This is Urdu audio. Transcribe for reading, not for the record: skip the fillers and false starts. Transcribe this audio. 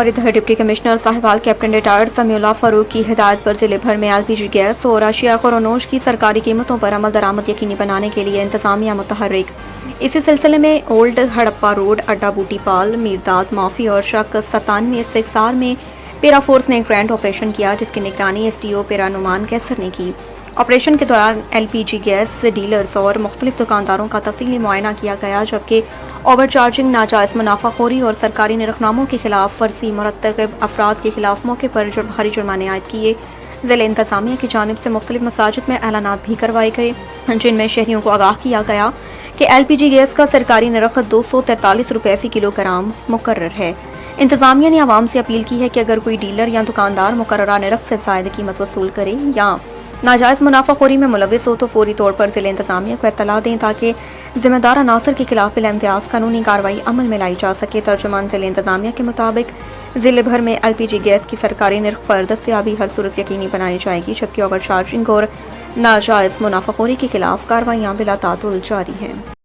اور ادھر deputy commissioner Sahiwal captain retired Sami Ullah Farooq کی ہدایت پر ضلع بھر میں LPG گیس اور اشیاء خورونوش کی سرکاری قیمتوں پر عمل درآمد یقینی بنانے کے لیے انتظامیہ متحرک۔ اسی سلسلے میں اولڈ ہڑپا روڈ، اڈا بوٹی پال، میرداد، مافی اور شک 97 استحصال میں پیرا فورس نے گرینڈ آپریشن کیا، جس کی نگرانی SDO پیرا نعمان کیسر نے کی۔ آپریشن کے دوران LPG گیس ڈیلرز اور مختلف دکانداروں کا تفصیلی معائنہ کیا گیا، جبکہ اوور چارجنگ، ناجائز منافع خوری اور سرکاری نرخناموں کے خلاف ورزی مرتکب افراد کے خلاف موقع پر بھاری جرمانے عائد کیے۔ ضلع انتظامیہ کی جانب سے مختلف مساجد میں اعلانات بھی کروائے گئے، جن میں شہریوں کو آگاہ کیا گیا کہ LPG گیس کا سرکاری نرخ 243 روپے فی کلو گرام مقرر ہے۔ انتظامیہ نے عوام سے اپیل کی ہے کہ اگر کوئی ڈیلر یا دکاندار مقررہ نرخ سے زائد قیمت وصول کرے یا ناجائز منافع خوری میں ملوث ہو تو فوری طور پر ضلع انتظامیہ کو اطلاع دیں تاکہ ذمہ دار عناصر کے خلاف بلا امتیاز قانونی کارروائی عمل میں لائی جا سکے۔ ترجمان ضلع انتظامیہ کے مطابق ضلع بھر میں LPG گیس کی سرکاری نرخ پر دستیابی ہر صورت یقینی بنائی جائے گی، جبکہ اوور چارجنگ اور ناجائز منافع خوری کے خلاف کارروائیاں بلا تعطل جاری ہیں۔